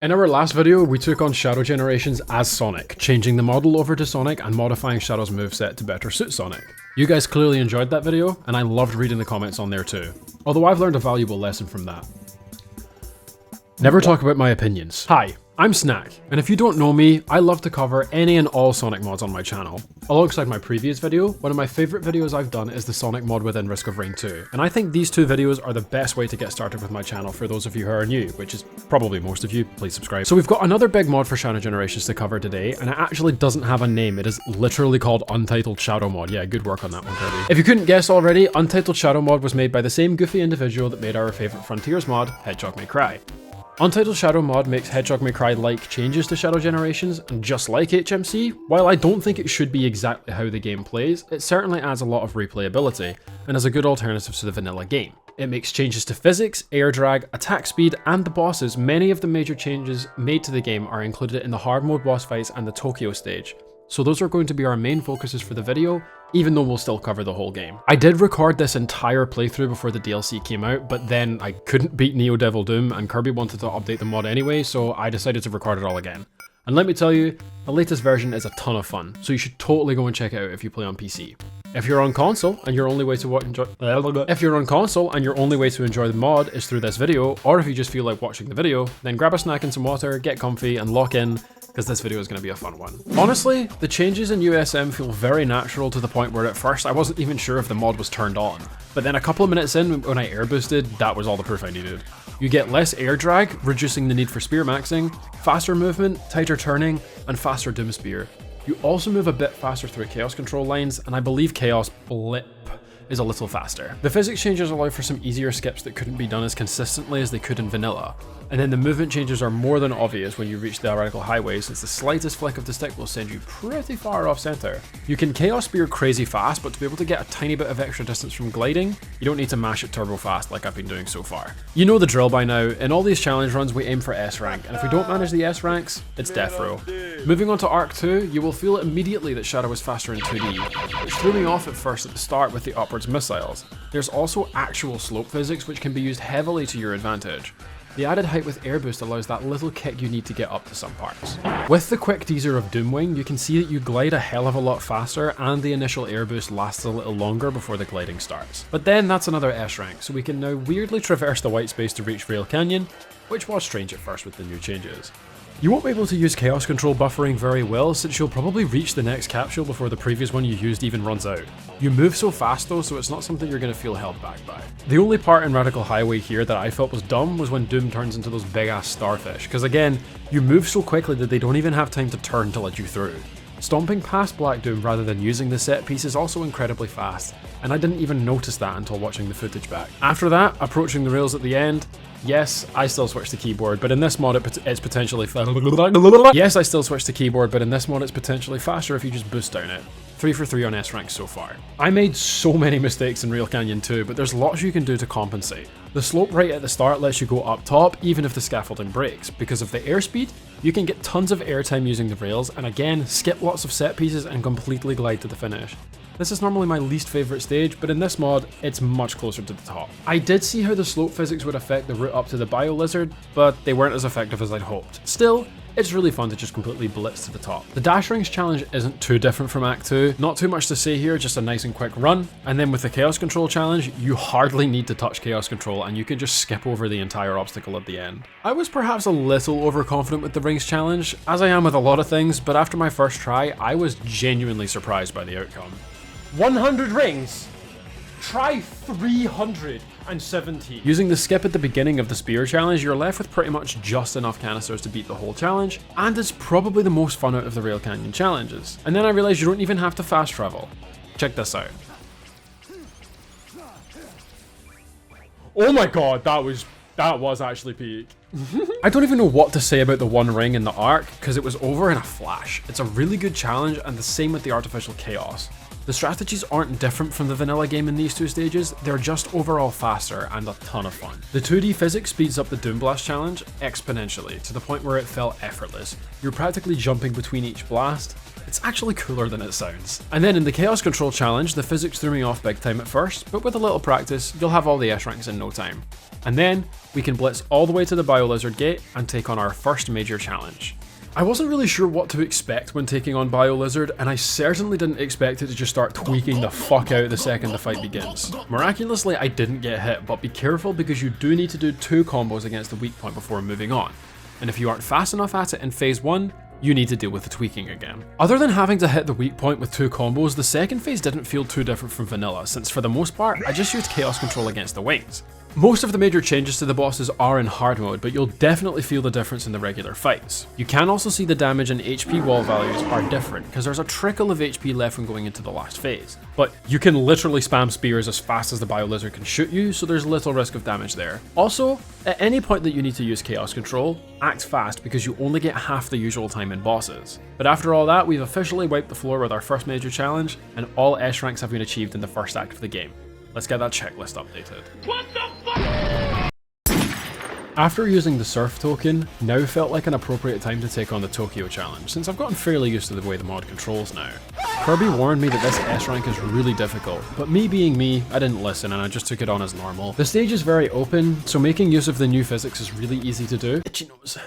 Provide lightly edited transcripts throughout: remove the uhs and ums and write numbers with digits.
In our last video, we took on Shadow Generations as Sonic, changing the model over to Sonic and modifying Shadow's moveset to better suit Sonic. You guys clearly enjoyed that video, and I loved reading the comments on there too. Although I've learned a valuable lesson from that. Never talk about my opinions. Hi, I'm Snack, and if you don't know me, I love to cover any and all Sonic mods on my channel. Alongside my previous video, one of my favourite videos I've done is the Sonic mod within Risk of Rain 2, and I think these two videos are the best way to get started with my channel for those of you who are new, which is probably most of you. Please subscribe. So we've got another big mod for Shadow Generations to cover today, and it actually doesn't have a name. It is literally called Untitled Shadow Mod. Yeah, good work on that one, Kirby. If you couldn't guess already, Untitled Shadow Mod was made by the same goofy individual that made our favourite Frontiers mod, Hedgehog May Cry. Untitled Shadow Mod makes Hedgehog May Cry-like changes to Shadow Generations, and just like HMC, while I don't think it should be exactly how the game plays, it certainly adds a lot of replayability, and is a good alternative to the vanilla game. It makes changes to physics, air drag, attack speed, and the bosses. Many of the major changes made to the game are included in the hard mode boss fights and the Tokyo stage, so those are going to be our main focuses for the video, even though we'll still cover the whole game. I did record this entire playthrough before the DLC came out, but then I couldn't beat Neo Devil Doom and Kirby wanted to update the mod anyway, so I decided to record it all again. And let me tell you, the latest version is a ton of fun, so you should totally go and check it out if you play on PC. If you're on console and your only way to enjoy the mod is through this video, or if you just feel like watching the video, then grab a snack and some water, get comfy, and lock in, because this video is going to be a fun one. Honestly, the changes in USM feel very natural to the point where at first I wasn't even sure if the mod was turned on. But then a couple of minutes in, when I air boosted, that was all the proof I needed. You get less air drag, reducing the need for spear maxing, faster movement, tighter turning, and faster doom spear. You also move a bit faster through chaos control lines, and I believe chaos blip is a little faster. The physics changes allow for some easier skips that couldn't be done as consistently as they could in vanilla. And then the movement changes are more than obvious when you reach the theoretical highway, since the slightest flick of the stick will send you pretty far off center. You can chaos spear crazy fast, but to be able to get a tiny bit of extra distance from gliding, you don't need to mash it turbo fast like I've been doing so far. You know the drill by now. In all these challenge runs we aim for S rank, and if we don't manage the S ranks, it's death row. Moving on to Arc 2, you will feel immediately that Shadow is faster in 2D, which threw me off at first at the start with the upwards missiles. There's also actual slope physics which can be used heavily to your advantage. The added height with air boost allows that little kick you need to get up to some parts. With the quick teaser of Doomwing, you can see that you glide a hell of a lot faster, and the initial air boost lasts a little longer before the gliding starts. But then that's another S rank, so we can now weirdly traverse the white space to reach Rail Canyon, which was strange at first with the new changes. You won't be able to use chaos control buffering very well, since you'll probably reach the next capsule before the previous one you used even runs out. You move so fast though, so it's not something you're going to feel held back by. The only part in Radical Highway here that I felt was dumb was when Doom turns into those big ass starfish, because again, you move so quickly that they don't even have time to turn to let you through. Stomping past Black Doom rather than using the set piece is also incredibly fast, and I didn't even notice that until watching the footage back. After that, approaching the rails at the end, yes, I still switch to keyboard, but in this mod it's potentially faster if you just boost down it. 3 for 3 on S rank so far. I made so many mistakes in Rail Canyon 2, but there's lots you can do to compensate. The slope right at the start lets you go up top even if the scaffolding breaks. Because of the airspeed, you can get tons of airtime using the rails, and again, skip lots of set pieces and completely glide to the finish. This is normally my least favourite stage, but in this mod, it's much closer to the top. I did see how the slope physics would affect the route up to the Biolizard, but they weren't as effective as I'd hoped. Still, it's really fun to just completely blitz to the top. The Dash Rings challenge isn't too different from Act 2, not too much to say here, just a nice and quick run. And then with the Chaos Control challenge, you hardly need to touch Chaos Control and you can just skip over the entire obstacle at the end. I was perhaps a little overconfident with the Rings challenge, as I am with a lot of things, but after my first try, I was genuinely surprised by the outcome. 100 rings! Try 370. Using the skip at the beginning of the spear challenge, you're left with pretty much just enough canisters to beat the whole challenge, and it's probably the most fun out of the Rail Canyon challenges. And then I realized you don't even have to fast travel. Check this out. Oh my god, that was actually peak. I don't even know what to say about the one ring in the arc, because it was over in a flash. It's a really good challenge, and the same with the artificial chaos. The strategies aren't different from the vanilla game in these two stages, they're just overall faster and a ton of fun. The 2D physics speeds up the Doom Blast challenge exponentially, to the point where it felt effortless. You're practically jumping between each blast, It's actually cooler than it sounds. And then in the Chaos Control Challenge, the physics threw me off big time at first, but with a little practice, you'll have all the S ranks in no time. And then, we can blitz all the way to the Biolizard gate and take on our first major challenge. I wasn't really sure what to expect when taking on Biolizard, and I certainly didn't expect it to just start tweaking the fuck out the second the fight begins. Miraculously, I didn't get hit, but be careful because you do need to do 2 combos against the weak point before moving on. And if you aren't fast enough at it in phase 1, you need to deal with the tweaking again. Other than having to hit the weak point with 2 combos, the second phase didn't feel too different from vanilla, since for the most part, I just used Chaos Control against the wings. Most of the major changes to the bosses are in hard mode, but you'll definitely feel the difference in the regular fights. You can also see the damage and HP wall values are different, because there's a trickle of HP left when going into the last phase. But you can literally spam spears as fast as the Biolizard can shoot you, so there's little risk of damage there. Also, at any point that you need to use Chaos Control, act fast because you only get half the usual time in bosses. But after all that, we've officially wiped the floor with our first major challenge, and all S ranks have been achieved in the first act of the game. Let's get that checklist updated. What the fuck? After using the Surf token, now felt like an appropriate time to take on the Tokyo challenge, since I've gotten fairly used to the way the mod controls now. Kirby warned me that this S rank is really difficult, but me being me, I didn't listen and I just took it on as normal. The stage is very open, so making use of the new physics is really easy to do. Itchy nose.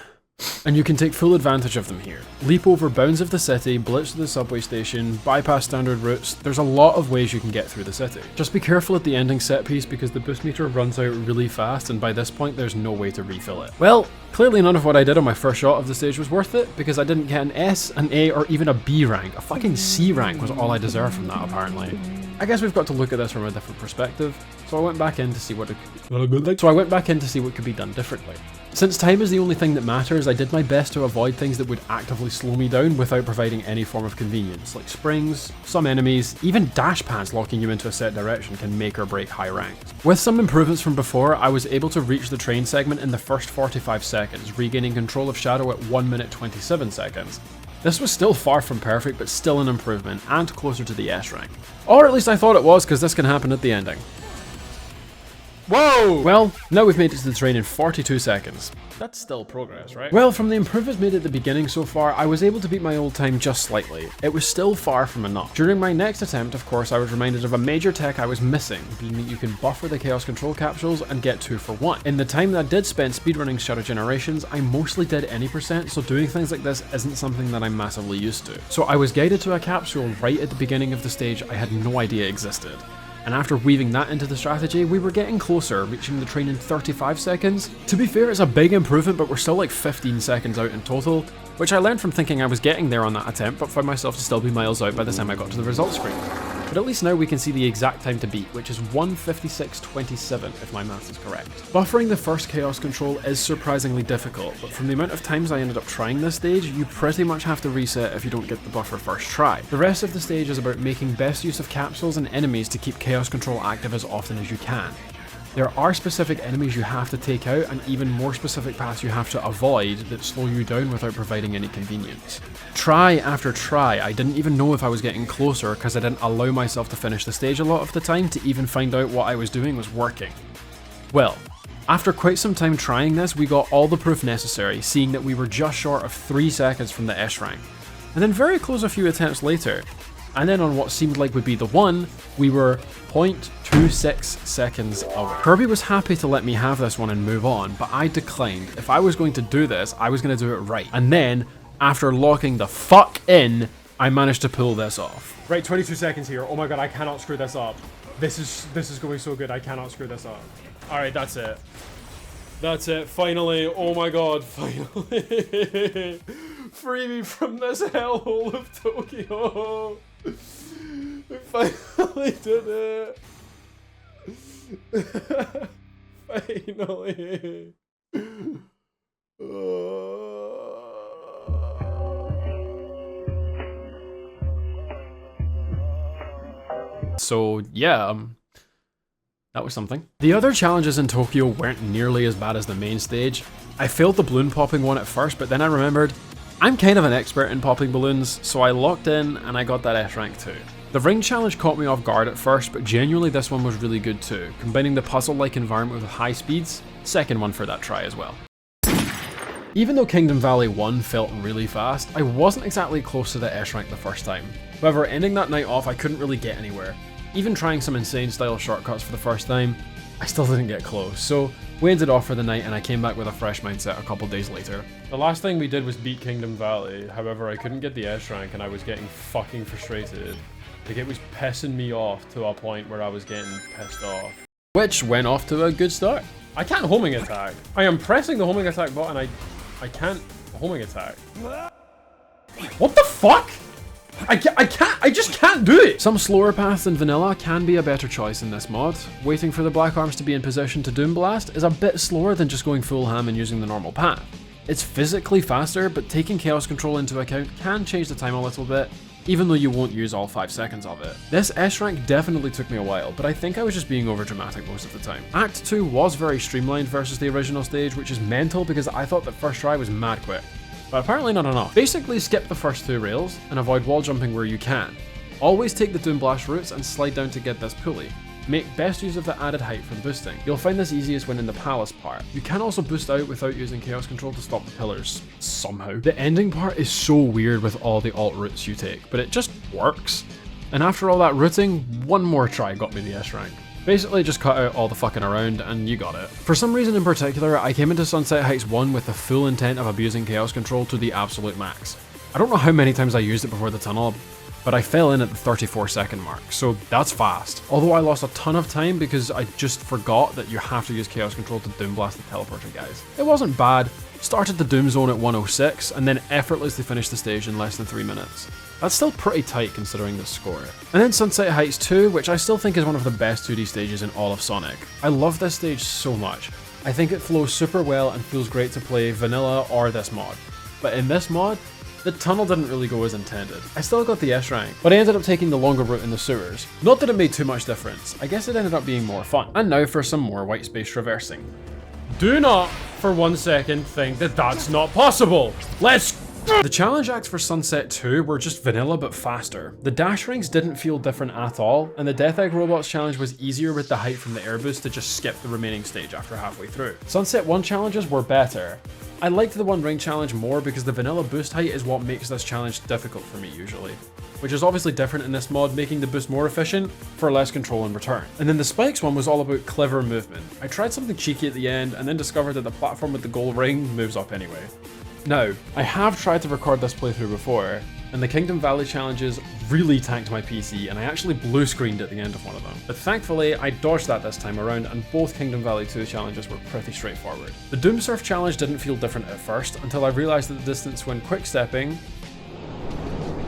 And you can take full advantage of them here. Leap over bounds of the city, blitz to the subway station, bypass standard routes. There's a lot of ways you can get through the city. Just be careful at the ending set piece because the boost meter runs out really fast and by this point there's no way to refill it. Well, clearly none of what I did on my first shot of the stage was worth it because I didn't get an S, an A, or even a B rank. A fucking C rank was all I deserved from that apparently. I guess we've got to look at this from a different perspective, so I went back in to see what could be done differently. Since time is the only thing that matters, I did my best to avoid things that would actively slow me down without providing any form of convenience, like springs, some enemies, even dash pads locking you into a set direction can make or break high ranks. With some improvements from before, I was able to reach the train segment in the first 45 seconds, regaining control of Shadow at 1 minute 27 seconds. This was still far from perfect, but still an improvement, and closer to the S rank. Or at least I thought it was, because this can happen at the ending. Whoa! Well, now we've made it to the train in 42 seconds. That's still progress, right? Well, from the improvements made at the beginning so far, I was able to beat my old time just slightly. It was still far from enough. During my next attempt, of course, I was reminded of a major tech I was missing, being that you can buffer the Chaos Control capsules and get 2 for 1. In the time that I did spend speedrunning Shadow Generations, I mostly did any percent, so doing things like this isn't something that I'm massively used to. So I was guided to a capsule right at the beginning of the stage I had no idea existed. And after weaving that into the strategy, we were getting closer, reaching the train in 35 seconds. To be fair, it's a big improvement, but we're still like 15 seconds out in total, which I learned from thinking I was getting there on that attempt, but found myself to still be miles out by the time I got to the results screen. But at least now we can see the exact time to beat, which is 1:56.27 if my math is correct. Buffering the first Chaos Control is surprisingly difficult, but from the amount of times I ended up trying this stage, you pretty much have to reset if you don't get the buffer first try. The rest of the stage is about making best use of capsules and enemies to keep Chaos Control active as often as you can. There are specific enemies you have to take out and even more specific paths you have to avoid that slow you down without providing any convenience. Try after try, I didn't even know if I was getting closer because I didn't allow myself to finish the stage a lot of the time to even find out what I was doing was working. Well, after quite some time trying this, we got all the proof necessary, seeing that we were just short of 3 seconds from the S rank. And then very close a few attempts later, and then on what seemed like would be the 1, we were 0.26 seconds away. Kirby was happy to let me have this one and move on, but I declined. If I was going to do this, I was going to do it right. And then, after locking the fuck in, I managed to pull this off. Right, 22 seconds here. Oh my god, I cannot screw this up. This is going so good, I cannot screw this up. Alright, that's it. That's it, finally. Oh my god, finally. Free me from this hellhole of Tokyo. I finally did it. Finally. So yeah, that was something. The other challenges in Tokyo weren't nearly as bad as the main stage. I failed the balloon popping one at first, but then I remembered I'm kind of an expert in popping balloons, so I locked in and I got that S rank too. The ring challenge caught me off guard at first, but genuinely this one was really good too, combining the puzzle-like environment with high speeds. Second one for that try as well. Even though Kingdom Valley 1 felt really fast, I wasn't exactly close to the S rank the first time. However, ending that night off, I couldn't really get anywhere. Even trying some insane style shortcuts for the first time, I still didn't get close, so we ended off for the night and I came back with a fresh mindset a couple days later. The last thing we did was beat Kingdom Valley, however I couldn't get the S rank and I was getting fucking frustrated. Like, it was pissing me off to a point where I was getting pissed off. Which went off to a good start. I can't homing attack. I am pressing the homing attack button, I can't homing attack. What the fuck? I just can't do it! Some slower paths than vanilla can be a better choice in this mod. Waiting for the black arms to be in position to Doom Blast is a bit slower than just going full ham and using the normal path. It's physically faster, but taking chaos control into account can change the time a little bit, even though you won't use all 5 seconds of it. This S rank definitely took me a while, but I think I was just being over dramatic most of the time. Act 2 was very streamlined versus the original stage, which is mental because I thought that first try was mad quick. But apparently not enough. Basically skip the first 2 rails and avoid wall jumping where you can. Always take the Doom Blast routes and slide down to get this pulley. Make best use of the added height from boosting. You'll find this easiest when in the palace part. You can also boost out without using chaos control to stop the pillars, somehow. The ending part is so weird with all the alt routes you take, but it just works. And after all that routing, one more try got me the S rank. Basically just cut out all the fucking around and you got it. For some reason in particular, I came into Sunset Heights 1 with the full intent of abusing chaos control to the absolute max. I don't know how many times I used it before the tunnel, but I fell in at the 34-second mark, so that's fast. Although I lost a ton of time because I just forgot that you have to use chaos control to Doom Blast the teleporter guys. It wasn't bad, started the Doom Zone at 106 and then effortlessly finished the stage in less than 3 minutes. That's still pretty tight considering the score. And then Sunset Heights 2, which I still think is one of the best 2D stages in all of Sonic. I love this stage so much. I think it flows super well and feels great to play vanilla or this mod. But in this mod, the tunnel didn't really go as intended. I still got the S rank, but I ended up taking the longer route in the sewers. Not that it made too much difference, I guess it ended up being more fun. And now for some more white space traversing. Do not, for 1 second, think that that's not possible. Let's The challenge acts for Sunset 2 were just vanilla but faster. The dash rings didn't feel different at all, and the Death Egg Robots challenge was easier with the height from the air boost to just skip the remaining stage after halfway through. Sunset 1 challenges were better. I liked the One Ring challenge more because the vanilla boost height is what makes this challenge difficult for me usually, which is obviously different in this mod, making the boost more efficient for less control in return. And then the Spikes one was all about clever movement. I tried something cheeky at the end and then discovered that the platform with the gold ring moves up anyway. Now, I have tried to record this playthrough before, and the Kingdom Valley challenges really tanked my PC and I actually blue screened at the end of one of them. But thankfully, I dodged that this time around and both Kingdom Valley 2 challenges were pretty straightforward. The Doom Surf challenge didn't feel different at first until I realised that the distance when quick stepping...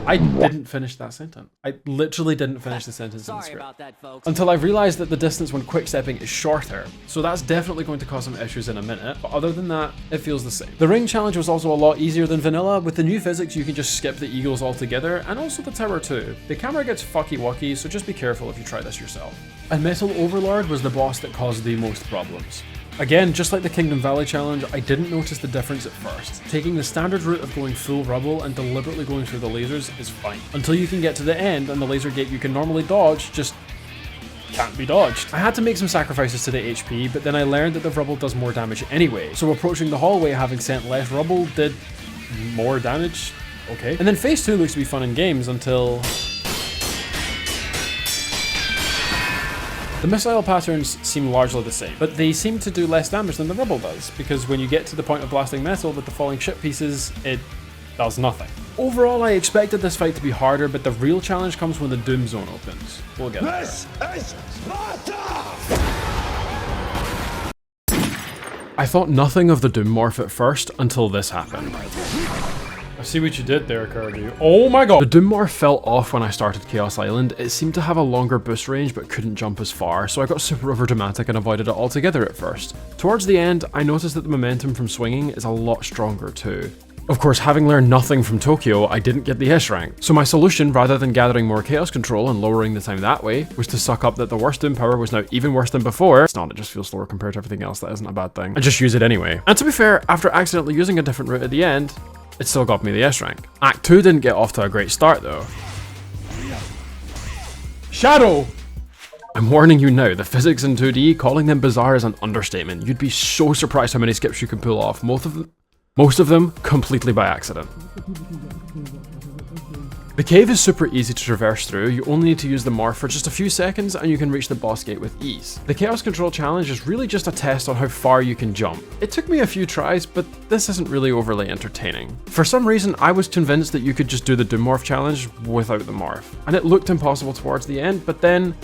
I didn't finish that sentence. I literally didn't finish the sentence in the script. Until I realised that the distance when quick stepping is shorter, so that's definitely going to cause some issues in a minute, but other than that, it feels the same. The ring challenge was also a lot easier than vanilla. With the new physics, you can just skip the eagles altogether, and also the tower too. The camera gets fucky-wucky, so just be careful if you try this yourself. And Metal Overlord was the boss that caused the most problems. Again, just like the Kingdom Valley challenge, I didn't notice the difference at first. Taking the standard route of going full rubble and deliberately going through the lasers is fine. Until you can get to the end and the laser gate you can normally dodge just can't be dodged. I had to make some sacrifices to the HP, but then I learned that the rubble does more damage anyway, so approaching the hallway having sent less rubble did more damage, okay. And then phase 2 looks to be fun in games until... The missile patterns seem largely the same, but they seem to do less damage than the rubble does, because when you get to the point of blasting metal with the falling ship pieces, it does nothing. Overall, I expected this fight to be harder, but the real challenge comes when the Doom Zone opens. We'll get there. This is Sparta! I thought nothing of the Doom Morph at first until this happened. I see what you did there, Kirby. Oh my god! The Doom Morph fell off when I started Chaos Island. It seemed to have a longer boost range but couldn't jump as far, so I got super over dramatic and avoided it altogether at first. Towards the end, I noticed that the momentum from swinging is a lot stronger too. Of course, having learned nothing from Tokyo, I didn't get the S rank. So my solution, rather than gathering more chaos control and lowering the time that way, was to suck up that the worst Doom power was now even worse than before. It's not, it just feels slower compared to everything else. That isn't a bad thing. And just use it anyway. And to be fair, after accidentally using a different route at the end, it still got me the S rank. Act 2 didn't get off to a great start though. Shadow! I'm warning you now, the physics in 2D, calling them bizarre is an understatement. You'd be so surprised how many skips you can pull off. Most of them... most of them completely by accident. The cave is super easy to traverse through, you only need to use the morph for just a few seconds and you can reach the boss gate with ease. The Chaos Control challenge is really just a test on how far you can jump. It took me a few tries, but this isn't really overly entertaining. For some reason, I was convinced that you could just do the Doom Morph challenge without the morph, and it looked impossible towards the end, but then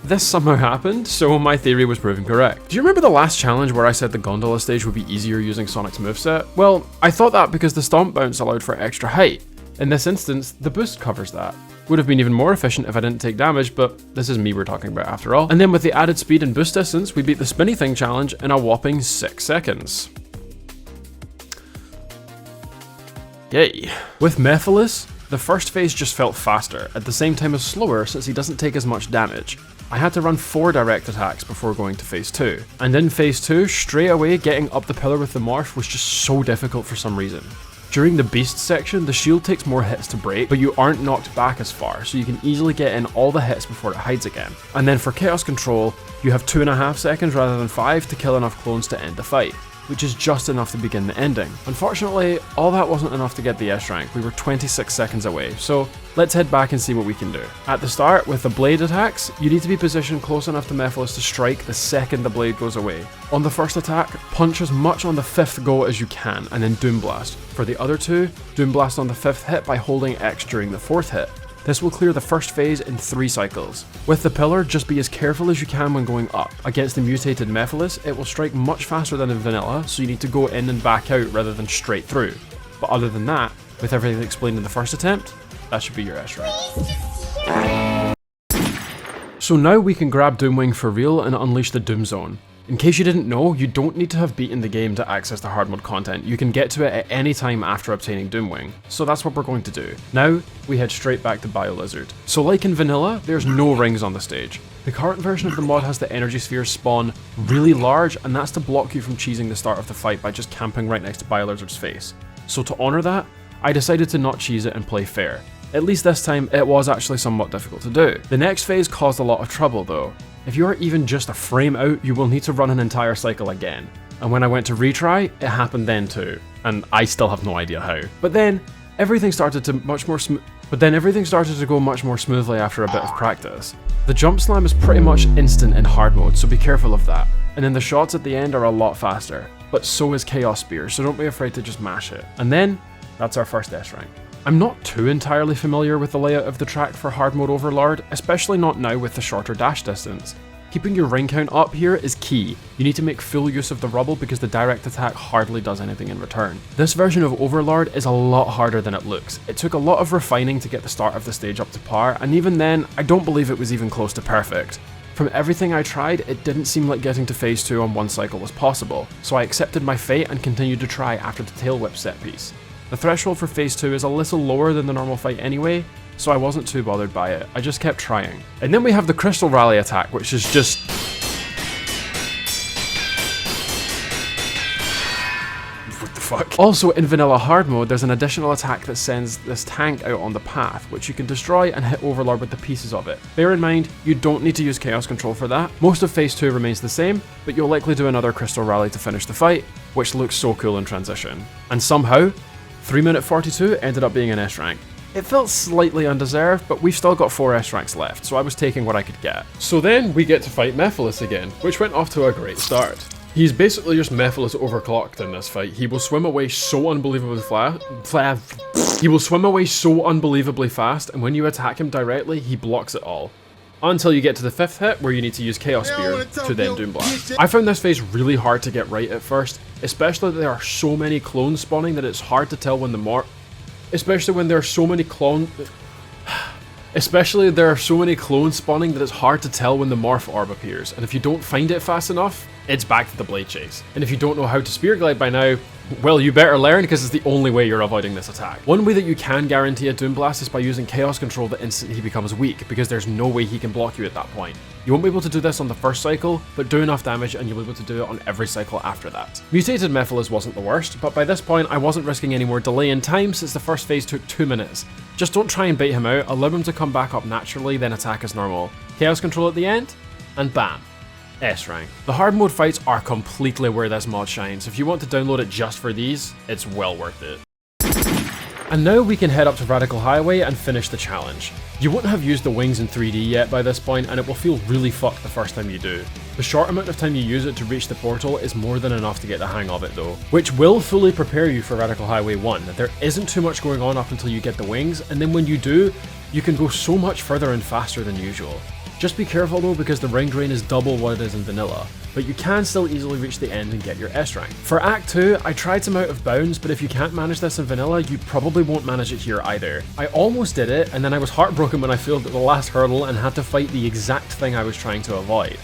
this somehow happened, so my theory was proven correct. Do you remember the last challenge where I said the gondola stage would be easier using Sonic's moveset? Well, I thought that because the stomp bounce allowed for extra height. In this instance, the boost covers that. Would have been even more efficient if I didn't take damage, but this is me we're talking about after all. And then with the added speed and boost distance, we beat the spinny thing challenge in a whopping 6 seconds. Yay. With Mephiles, the first phase just felt faster, at the same time as slower since he doesn't take as much damage. I had to run 4 direct attacks before going to phase 2. And in phase 2, straight away getting up the pillar with the morph was just so difficult for some reason. During the beast section, the shield takes more hits to break, but you aren't knocked back as far, so you can easily get in all the hits before it hides again. And then for Chaos Control, you have 2.5 seconds rather than 5 to kill enough clones to end the fight, which is just enough to begin the ending. Unfortunately, all that wasn't enough to get the S rank, we were 26 seconds away, so let's head back and see what we can do. At the start, with the blade attacks, you need to be positioned close enough to Mephiles to strike the second the blade goes away. On the first attack, punch as much on the 5th go as you can, and then Doom Blast. For the other two, Doom Blast on the 5th hit by holding X during the 4th hit. This will clear the first phase in 3 cycles. With the pillar, just be as careful as you can when going up. Against the mutated Mephiles, it will strike much faster than in vanilla, so you need to go in and back out rather than straight through. But other than that, with everything explained in the first attempt, that should be your S rank. So now we can grab Doomwing for real and unleash the Doom Zone. In case you didn't know, you don't need to have beaten the game to access the hard mode content, you can get to it at any time after obtaining Doomwing, so that's what we're going to do. Now, we head straight back to Biolizard. So like in vanilla, there's no rings on the stage. The current version of the mod has the energy spheres spawn really large, and that's to block you from cheesing the start of the fight by just camping right next to Biolizard's face. So to honour that, I decided to not cheese it and play fair. At least this time, it was actually somewhat difficult to do. The next phase caused a lot of trouble though. If you are even just a frame out, you will need to run an entire cycle again. And when I went to retry, it happened then too. And I still have no idea how. But then, everything started to go much more smoothly after a bit of practice. The jump slam is pretty much instant in hard mode, so be careful of that. And then the shots at the end are a lot faster. But so is Chaos Spear, so don't be afraid to just mash it. And then, that's our first S rank. I'm not too entirely familiar with the layout of the track for hard mode Overlord, especially not now with the shorter dash distance. Keeping your ring count up here is key. You need to make full use of the rubble because the direct attack hardly does anything in return. This version of Overlord is a lot harder than it looks. It took a lot of refining to get the start of the stage up to par, and even then, I don't believe it was even close to perfect. From everything I tried, it didn't seem like getting to phase 2 on one cycle was possible, so I accepted my fate and continued to try after the tail whip set piece. The threshold for phase 2 is a little lower than the normal fight anyway, so I wasn't too bothered by it, I just kept trying. And then we have the Crystal Rally attack, which is just... what the fuck? Also, in vanilla hard mode, there's an additional attack that sends this tank out on the path, which you can destroy and hit Overlord with the pieces of it. Bear in mind, you don't need to use Chaos Control for that. Most of phase 2 remains the same, but you'll likely do another Crystal Rally to finish the fight, which looks so cool in transition. And somehow, 3 minute 42 ended up being an S rank. It felt slightly undeserved, but we've still got 4 S ranks left, so I was taking what I could get. So then we get to fight Mephiles again, which went off to a great start. He's basically just Mephiles overclocked in this fight. He will swim away so unbelievably fast, and when you attack him directly, he blocks it all. Until you get to the 5th hit, where you need to use Chaos Spear to then Doom Blast. I found this phase really hard to get right at first, especially that there are so many clones spawning that it's hard to tell when the morph... Especially there are so many clones spawning that it's hard to tell when the morph orb appears, and if you don't find it fast enough, it's back to the blade chase. And if you don't know how to spear glide by now, well, you better learn because it's the only way you're avoiding this attack. One way that you can guarantee a Doom Blast is by using Chaos Control the instant he becomes weak, because there's no way he can block you at that point. You won't be able to do this on the first cycle, but do enough damage and you'll be able to do it on every cycle after that. Mutated Mephiles wasn't the worst, but by this point I wasn't risking any more delay in time since the first phase took 2 minutes. Just don't try and bait him out, allow him to come back up naturally, then attack as normal. Chaos Control at the end, and bam. S rank. The hard mode fights are completely where this mod shines. If you want to download it just for these, it's well worth it. And now we can head up to Radical Highway and finish the challenge. You won't have used the wings in 3D yet by this point, and it will feel really fucked the first time you do. The short amount of time you use it to reach the portal is more than enough to get the hang of it though, which will fully prepare you for Radical Highway 1. There isn't too much going on up until you get the wings, and then when you do, you can go so much further and faster than usual. Just be careful though, because the ring drain is double what it is in vanilla, but you can still easily reach the end and get your S rank. For Act 2, I tried some out of bounds, but if you can't manage this in vanilla, you probably won't manage it here either. I almost did it, and then I was heartbroken when I failed at the last hurdle and had to fight the exact thing I was trying to avoid.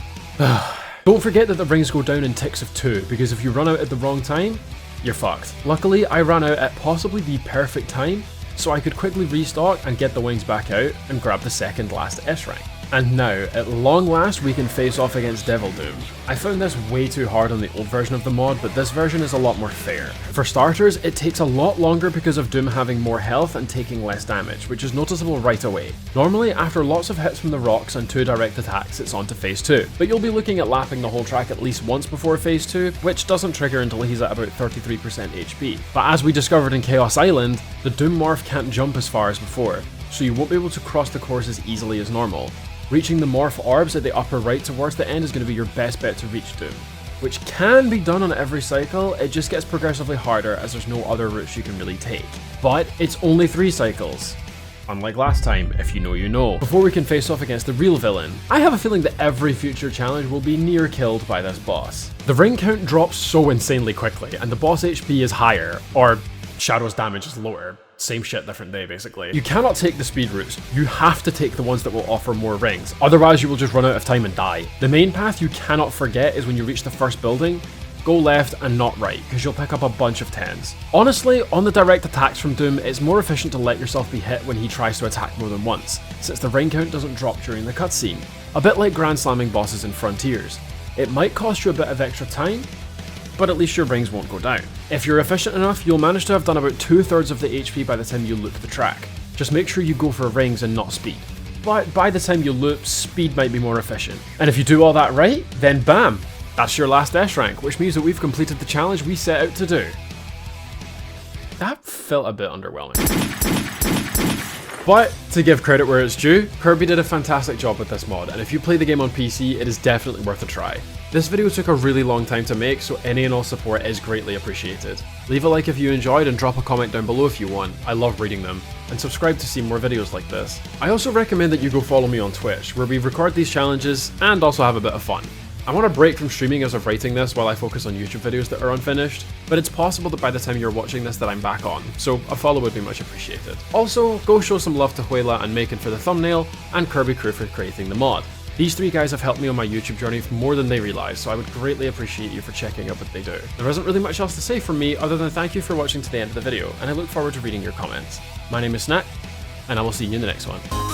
Don't forget that the rings go down in ticks of 2, because if you run out at the wrong time, you're fucked. Luckily, I ran out at possibly the perfect time, so I could quickly restock and get the wings back out and grab the second last S rank. And now, at long last, we can face off against Devil Doom. I found this way too hard on the old version of the mod, but this version is a lot more fair. For starters, it takes a lot longer because of Doom having more health and taking less damage, which is noticeable right away. Normally, after lots of hits from the rocks and 2 direct attacks, it's on to phase 2, but you'll be looking at lapping the whole track at least once before phase 2, which doesn't trigger until he's at about 33% HP. But as we discovered in Chaos Island, the Doom morph can't jump as far as before, so you won't be able to cross the course as easily as normal. Reaching the morph orbs at the upper right towards the end is going to be your best bet to reach Doom, which can be done on every cycle. It just gets progressively harder as there's no other routes you can really take. But it's only 3 cycles. Unlike last time, if you know you know. Before we can face off against the real villain, I have a feeling that every future challenge will be near killed by this boss. The ring count drops so insanely quickly, and the boss HP is higher, or Shadow's damage is lower. Same shit, different day, basically. You cannot take the speed routes. You have to take the ones that will offer more rings. Otherwise, you will just run out of time and die. The main path you cannot forget is when you reach the first building, go left and not right, because you'll pick up a bunch of 10s. Honestly, on the direct attacks from Doom, it's more efficient to let yourself be hit when he tries to attack more than once, since the ring count doesn't drop during the cutscene. A bit like grand slamming bosses in Frontiers. It might cost you a bit of extra time, but at least your rings won't go down. If you're efficient enough, you'll manage to have done about 2/3 of the HP by the time you loop the track. Just make sure you go for rings and not speed. But by the time you loop, speed might be more efficient. And if you do all that right, then bam! That's your last S rank, which means that we've completed the challenge we set out to do. That felt a bit underwhelming. But, to give credit where it's due, Kirby did a fantastic job with this mod, and if you play the game on PC, it is definitely worth a try. This video took a really long time to make, so any and all support is greatly appreciated. Leave a like if you enjoyed and drop a comment down below if you want, I love reading them, and subscribe to see more videos like this. I also recommend that you go follow me on Twitch, where we record these challenges and also have a bit of fun. I want a break from streaming as of writing this while I focus on YouTube videos that are unfinished, but it's possible that by the time you're watching this that I'm back on, so a follow would be much appreciated. Also, go show some love to hweilla and Makon for the thumbnail, and Kirby Crew for creating the mod. These 3 guys have helped me on my YouTube journey more than they realise, so I would greatly appreciate you for checking out what they do. There isn't really much else to say from me other than thank you for watching to the end of the video, and I look forward to reading your comments. My name is Snack, and I will see you in the next one.